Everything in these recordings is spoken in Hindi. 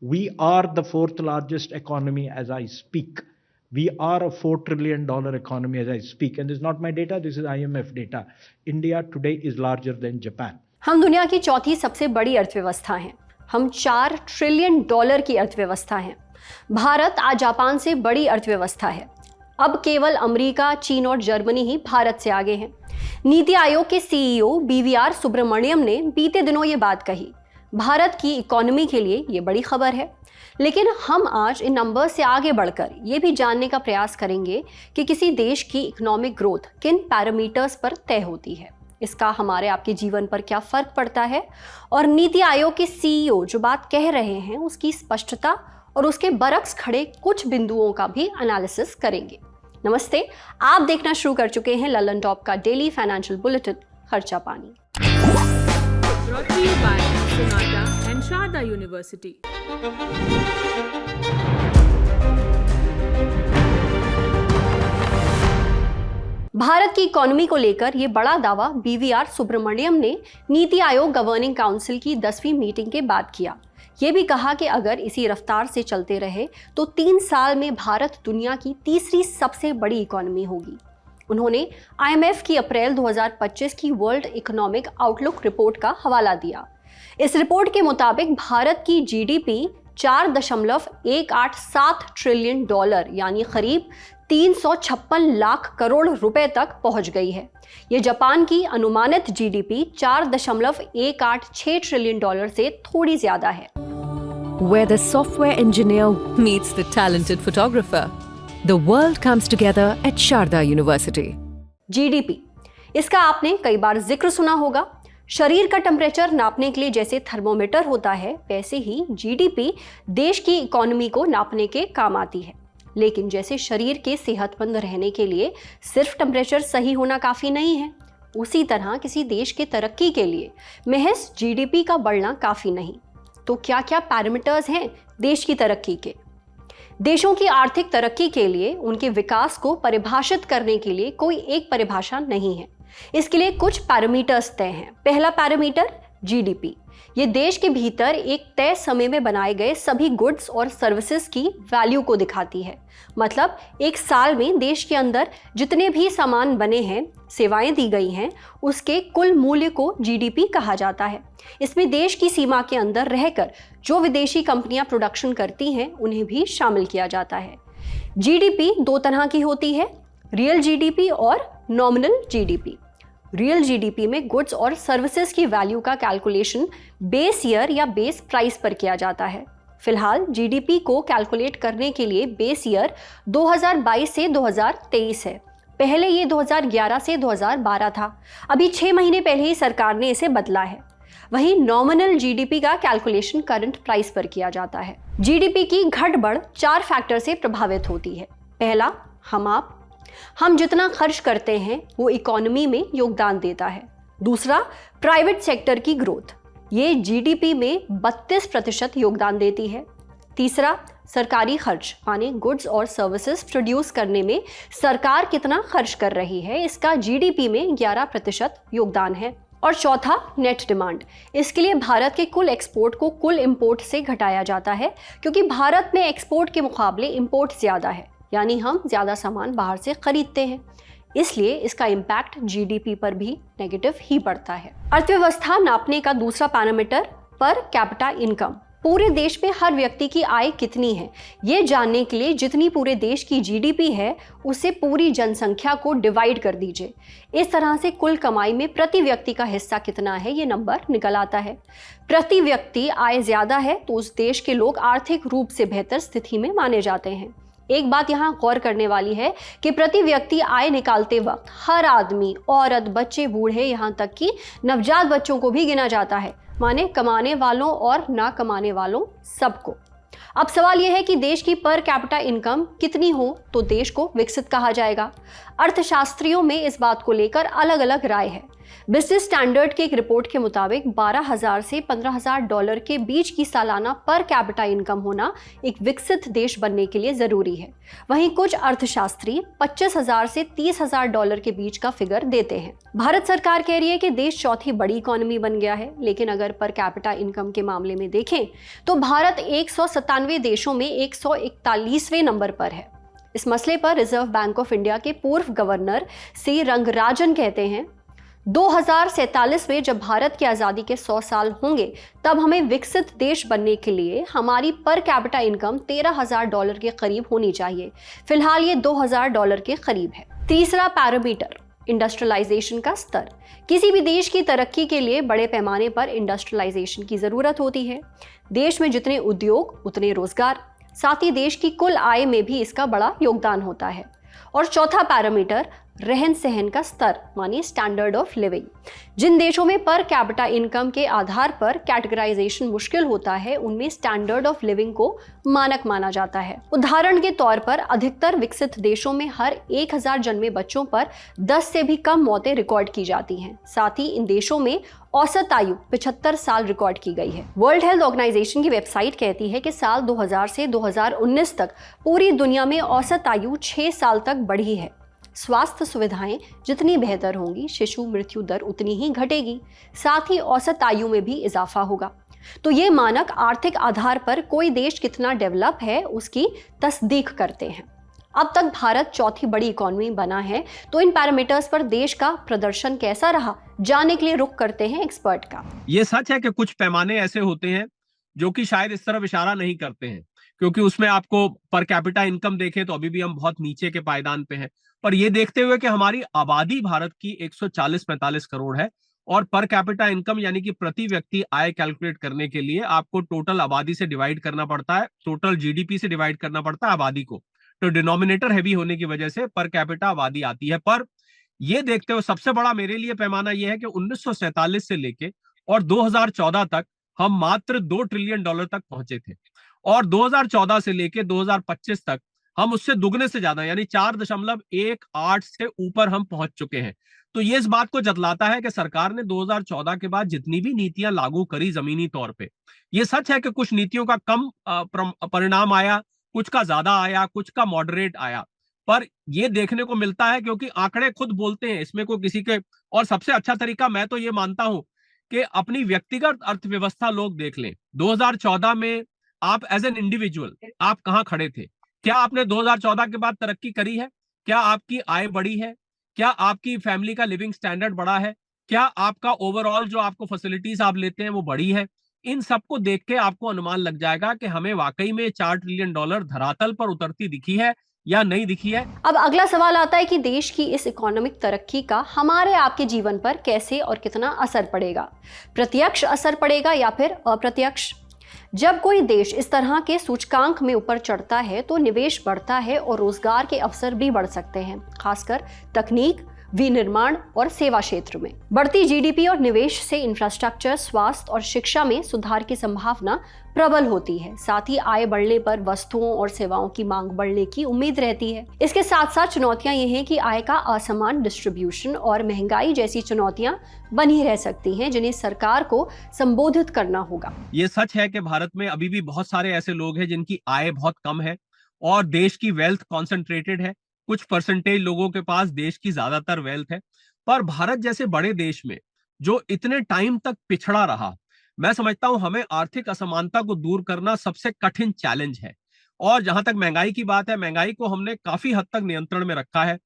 We are the fourth largest economy as I speak. We are a $4 trillion economy as I speak. And this is not my data, this is IMF data. India today is larger than Japan. हम दुनिया की चौथी सबसे बड़ी अर्थव्यवस्था हैं। हम $4 ट्रिलियन की अर्थव्यवस्था हैं। भारत आज जापान से बड़ी अर्थव्यवस्था है। अब केवल अमेरिका, चीन और जर्मनी ही भारत से आगे हैं। नीति आयोग के CEO BVR सुब्रमण्यम ने बीते दिनों ये बात कही। भारत की इकोनॉमी के लिए ये बड़ी खबर है। लेकिन हम आज इन नंबर से आगे बढ़कर ये भी जानने का प्रयास करेंगे कि किसी देश की इकोनॉमिक ग्रोथ किन पैरामीटर्स पर तय होती है, इसका हमारे आपके जीवन पर क्या फर्क पड़ता है, और नीति आयोग के CEO जो बात कह रहे हैं उसकी स्पष्टता और उसके बरक्स खड़े कुछ बिंदुओं का भी एनालिसिस करेंगे। नमस्ते, आप देखना शुरू कर चुके हैं ललन टॉप का डेली फाइनेंशियल बुलेटिन खर्चा पानी। Brought to you by Sonata and Sharda University. Bharat की इकोनॉमी को लेकर ये बड़ा दावा BVR सुब्रमण्यम ने नीति आयोग गवर्निंग काउंसिल की 10वीं मीटिंग के बाद किया। ये भी कहा कि अगर इसी रफ्तार से चलते रहे तो 3 साल में भारत दुनिया की तीसरी सबसे बड़ी इकोनॉमी होगी। उन्होंने IMF की अप्रैल 2025 की वर्ल्ड इकोनॉमिक आउटलुक रिपोर्ट का हवाला दिया। इस रिपोर्ट के मुताबिक भारत की GDP $4.187 ट्रिलियन यानी करीब 356 लाख करोड़ रुपए तक पहुंच गई है। ये जापान की अनुमानित GDP $4.186 ट्रिलियन से थोड़ी ज्यादा है। Where the software engineer meets the talented photographer, the world comes together at Sharda University. GDP, इसका आपने कई बार जिक्र सुना होगा। शरीर का टेम्परेचर नापने के लिए जैसे थर्मोमीटर होता है, वैसे ही GDP देश की इकोनॉमी को नापने के काम आती है। लेकिन जैसे शरीर के सेहतमंद रहने के लिए सिर्फ टेम्परेचर सही होना काफ़ी नहीं है, उसी तरह किसी देश के तरक्की के लिए महज GDP का बढ़ना काफ़ी नहीं। तो क्या क्या पैरामीटर्स हैं देश की तरक्की के? देशों की आर्थिक तरक्की के लिए उनके विकास को परिभाषित करने के लिए कोई एक परिभाषा नहीं है। इसके लिए कुछ पैरामीटर्स तय हैं। पहला पैरामीटर GDP। ये देश के भीतर एक तय समय में बनाए गए सभी गुड्स और सर्विसेज की वैल्यू को दिखाती है। मतलब एक साल में देश के अंदर जितने भी सामान बने हैं, सेवाएं दी गई हैं, उसके कुल मूल्य को GDP कहा जाता है। इसमें देश की सीमा के अंदर रहकर जो विदेशी कंपनियां प्रोडक्शन करती हैं उन्हें भी शामिल किया जाता है। GDP 2 तरह की होती है, रियल GDP और नॉमिनल GDP। रियल GDP में गुड्स और सर्विसेज की वैल्यू का कैलकुलेशन बेस ईयर या बेस प्राइस पर किया जाता है। फिलहाल GDP को कैलकुलेट करने के लिए बेस ईयर 2022 से 2023 है। पहले ये 2011 से 2012 था। अभी 6 महीने पहले ही सरकार ने इसे बदला है। वहीं नॉमिनल GDP का कैलकुलेशन करंट प्राइस पर किया जाता है। GDP की घट-बढ़ 4 फैक्टर से प्रभावित होती है। पहला, हम जितना खर्च करते हैं वो इकोनॉमी में योगदान देता है। दूसरा, प्राइवेट सेक्टर की ग्रोथ, ये GDP में 32% योगदान देती है। तीसरा, सरकारी खर्च, माने गुड्स और सर्विसेज प्रोड्यूस करने में सरकार कितना खर्च कर रही है, इसका GDP में 11% योगदान है। और चौथा, नेट डिमांड। इसके लिए भारत के कुल एक्सपोर्ट को कुल इंपोर्ट से घटाया जाता है, क्योंकि भारत में एक्सपोर्ट के मुकाबले इंपोर्ट ज़्यादा है, यानी हम ज़्यादा सामान बाहर से खरीदते हैं। इसलिए इसका इम्पैक्ट GDP पर भी नेगेटिव ही पड़ता है। अर्थव्यवस्था नापने का दूसरा पैरामीटर पर कैपिटा इनकम। पूरे देश में हर व्यक्ति की आय कितनी है, ये जानने के लिए जितनी पूरे देश की GDP है उससे पूरी जनसंख्या को डिवाइड कर दीजिए। इस तरह से कुल कमाई में प्रति व्यक्ति का हिस्सा कितना है ये नंबर निकल आता है। प्रति व्यक्ति आय ज़्यादा है तो उस देश के लोग आर्थिक रूप से बेहतर स्थिति में माने जाते हैं। एक बात यहाँ गौर करने वाली है कि प्रति व्यक्ति आय निकालते वक्त हर आदमी, औरत, बच्चे, बूढ़े, यहाँ तक कि नवजात बच्चों को भी गिना जाता है, माने कमाने वालों और ना कमाने वालों सबको। अब सवाल यह है कि देश की पर कैपिटा इनकम कितनी हो तो देश को विकसित कहा जाएगा। अर्थशास्त्रियों में इस बात को लेकर अलग अलग राय है। बिजनेस स्टैंडर्ड की एक रिपोर्ट के मुताबिक 12,000 से 15,000 डॉलर के बीच की सालाना पर कैपिटा इनकम होना एक विकसित देश बनने के लिए जरूरी है। वहीं कुछ अर्थशास्त्री 25,000 से 30,000 डॉलर के बीच का फिगर देते हैं। भारत सरकार कह रही है कि देश चौथी बड़ी इकोनॉमी बन गया है, लेकिन अगर पर कैपिटा इनकम के मामले में देखें तो भारत 197 देशों में 141वें नंबर पर है। इस मसले पर रिजर्व बैंक ऑफ इंडिया के पूर्व गवर्नर सी रंगराजन कहते हैं, 2047 में जब भारत की आज़ादी के 100 साल होंगे तब हमें विकसित देश बनने के लिए हमारी पर कैपिटा इनकम 13,000 डॉलर के करीब होनी चाहिए। फिलहाल ये 2,000 डॉलर के करीब है। तीसरा पैरामीटर, इंडस्ट्रियलाइजेशन का स्तर। किसी भी देश की तरक्की के लिए बड़े पैमाने पर इंडस्ट्रियलाइजेशन की ज़रूरत होती है। देश में जितने उद्योग उतने रोजगार, साथ ही देश की कुल आय में भी इसका बड़ा योगदान होता है। और चौथा पैरामीटर, रहन सहन का स्तर, मानिए स्टैंडर्ड ऑफ लिविंग। जिन देशों में पर कैपिटा इनकम के आधार पर कैटेगराइजेशन मुश्किल होता है, उनमें स्टैंडर्ड ऑफ लिविंग को मानक माना जाता है। उदाहरण के तौर पर अधिकतर विकसित देशों में हर 1,000 जन्मे बच्चों पर 10 से भी कम मौतें रिकॉर्ड की जाती हैं। साथ ही इन देशों में औसत आयु 75 साल रिकॉर्ड की गई है। वर्ल्ड हेल्थ ऑर्गेनाइजेशन की वेबसाइट कहती है कि साल 2000 से 2019 तक पूरी दुनिया में औसत आयु 6 साल तक बढ़ी है। स्वास्थ्य सुविधाएं जितनी बेहतर होंगी, शिशु मृत्यु दर उतनी ही घटेगी, साथ ही औसत आयु में भी इजाफा होगा। तो ये मानक आर्थिक आधार पर कोई देश कितना डेवलप है उसकी तस्दीक करते हैं। अब तक भारत चौथी बड़ी इकोनॉमी बना है, तो इन पैरामीटर्स पर देश का प्रदर्शन कैसा रहा, जानने के लिए रुख करते हैं एक्सपर्ट का। ये सच है कि कुछ पैमाने ऐसे होते हैं जो कि शायद इस तरफ इशारा नहीं करते हैं, क्योंकि उसमें आपको पर कैपिटा इनकम देखें तो अभी भी हम बहुत नीचे के पायदान पे हैं। पर ये देखते हुए कि हमारी आबादी भारत की 140-45 करोड़ है और पर कैपिटा इनकम यानी कि प्रति व्यक्ति आय कैलकुलेट करने के लिए आपको टोटल आबादी से डिवाइड करना पड़ता है, टोटल जीडीपी से डिवाइड करना पड़ता है आबादी को। तो डिनोमिनेटर हैवी होने की वजह से पर कैपिटा आबादी आती है। पर ये देखते हुए सबसे बड़ा मेरे लिए पैमाना यह है कि 1947 से लेके और 2014 तक हम मात्र 2 ट्रिलियन डॉलर तक पहुंचे थे और 2014 से लेके 2025 तक हम उससे दुगने से ज्यादा यानी 4.18 से ऊपर हम पहुंच चुके हैं। तो ये इस बात को जतलाता है कि सरकार ने 2014 के बाद जितनी भी नीतियां लागू करी जमीनी तौर पे, ये सच है कि कुछ नीतियों का कम परिणाम आया, कुछ का ज्यादा आया, कुछ का मॉडरेट आया, पर ये देखने को मिलता है क्योंकि आंकड़े खुद बोलते हैं, इसमें कोई किसी के। और सबसे अच्छा तरीका मैं तो ये मानता हूं कि अपनी व्यक्तिगत अर्थव्यवस्था लोग देख लें। 2014 में आप एज एन इंडिविजुअल आप कहां खड़े थे? क्या आपने 2014 के बाद तरक्की करी है? क्या आपकी आय बढ़ी है? क्या आपकी फैमिली का लिविंग स्टैंडर्ड बढ़ा है? क्या आपका ओवरऑल जो आपको फैसिलिटीज आप लेते हैं वो बढ़ी है? इन सबको देख के आपको अनुमान लग जाएगा कि हमें वाकई में 4 ट्रिलियन डॉलर धरातल पर उतरती दिखी है या नहीं दिखी है। अब अगला सवाल आता है कि देश की इस इकोनॉमिक तरक्की का हमारे आपके जीवन पर कैसे और कितना असर पड़ेगा? प्रत्यक्ष असर पड़ेगा या फिर अप्रत्यक्ष? जब कोई देश इस तरह के सूचकांक में ऊपर चढ़ता है तो निवेश बढ़ता है और रोजगार के अवसर भी बढ़ सकते हैं, खासकर तकनीक, विनिर्माण और सेवा क्षेत्र में। बढ़ती जीडीपी और निवेश से इंफ्रास्ट्रक्चर, स्वास्थ्य और शिक्षा में सुधार की संभावना प्रबल होती है। साथ ही आय बढ़ने पर वस्तुओं और सेवाओं की मांग बढ़ने की उम्मीद रहती है। इसके साथ साथ चुनौतियां ये हैं कि आय का असमान डिस्ट्रीब्यूशन और महंगाई जैसी चुनौतियां बनी रह सकती हैं, जिन्हें सरकार को संबोधित करना होगा। ये सच है कि भारत में अभी भी बहुत सारे ऐसे लोग हैं जिनकी आय बहुत कम है और देश की वेल्थ कॉन्सेंट्रेटेड है। कुछ परसेंटेज लोगों के पास देश की ज्यादातर वेल्थ है। पर भारत जैसे बड़े देश में जो इतने टाइम तक पिछड़ा रहा, मैं समझता हूं हमें आर्थिक असमानता को दूर करना सबसे कठिन चैलेंज है। और जहां तक महंगाई की बात है, महंगाई को हमने काफी हद तक नियंत्रण में रखा है।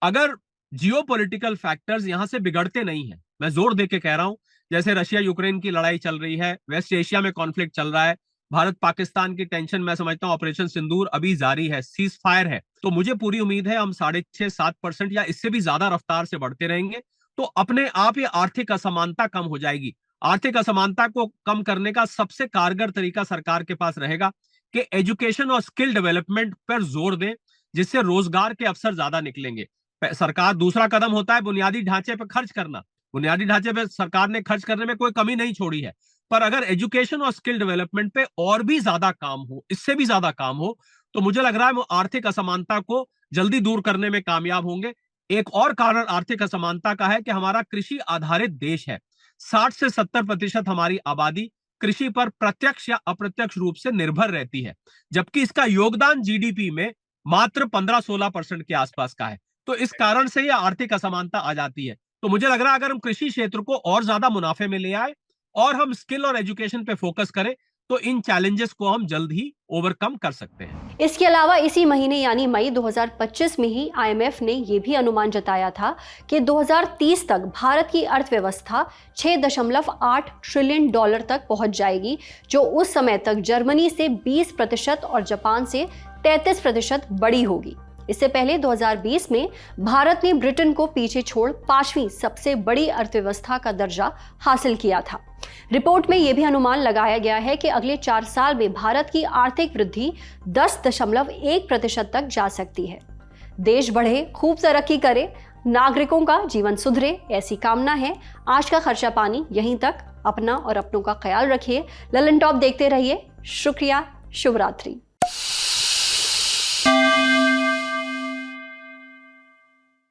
अगर जियोपॉलिटिकल फैक्टर्स यहां से बिगड़ते नहीं है, मैं जोर दे के कह रहा हूं, जैसे रशिया यूक्रेन की लड़ाई चल रही है, वेस्ट एशिया में कॉन्फ्लिक्ट चल रहा है, भारत पाकिस्तान की टेंशन, मैं समझता हूं ऑपरेशन सिंदूर अभी जारी है, सीज फायर है, तो मुझे पूरी उम्मीद है हम 6.5-7% या इससे भी ज्यादा रफ्तार से बढ़ते रहेंगे तो अपने आप ये आर्थिक असमानता कम हो जाएगी। आर्थिक असमानता को कम करने का सबसे कारगर तरीका सरकार के पास रहेगा कि एजुकेशन और स्किल डेवलपमेंट पर जोर दें, जिससे रोजगार के अवसर ज्यादा निकलेंगे। सरकार दूसरा कदम होता है बुनियादी ढांचे पर खर्च करना। बुनियादी ढांचे पर सरकार ने खर्च करने में कोई कमी नहीं छोड़ी है, पर अगर एजुकेशन और स्किल डेवलपमेंट पे और भी ज्यादा काम हो, इससे भी ज्यादा काम हो, तो मुझे लग रहा है वो आर्थिक असमानता को जल्दी दूर करने में कामयाब होंगे। एक और कारण आर्थिक असमानता का है कि हमारा कृषि आधारित देश है। 60 से 70% हमारी आबादी कृषि पर प्रत्यक्ष या अप्रत्यक्ष रूप से निर्भर रहती है, जबकि इसका योगदान जीडीपी में मात्र 15-16% के आसपास का है। तो इस कारण से यह आर्थिक असमानता आ जाती है। तो मुझे लग रहा है अगर हम कृषि क्षेत्र को और ज्यादा मुनाफे में ले आए और हम स्किल और एजुकेशन पे फोकस करें तो इन चैलेंजेस को हम जल्द ही ओवरकम कर सकते हैं। इसके अलावा इसी महीने यानी मई 2025 में ही आईएमएफ ने यह भी अनुमान जताया था कि 2030 तक भारत की अर्थव्यवस्था 6.8 ट्रिलियन डॉलर तक पहुंच जाएगी, जो उस समय तक जर्मनी से 20% और जापान से 33% बड़ी होगी। इससे पहले 2020 में भारत ने ब्रिटेन को पीछे छोड़ 5वीं सबसे बड़ी अर्थव्यवस्था का दर्जा हासिल किया था। रिपोर्ट में यह भी अनुमान लगाया गया है कि अगले 4 साल में भारत की आर्थिक वृद्धि 10.1% तक जा सकती है। देश बढ़े, खूब तरक्की करे, नागरिकों का जीवन सुधरे, ऐसी कामना है। आज का खर्चा पानी यहीं तक। अपना और अपनों का ख्याल रखिए। ललन टॉप देखते रहिए। शुक्रिया। शुभ रात्रि।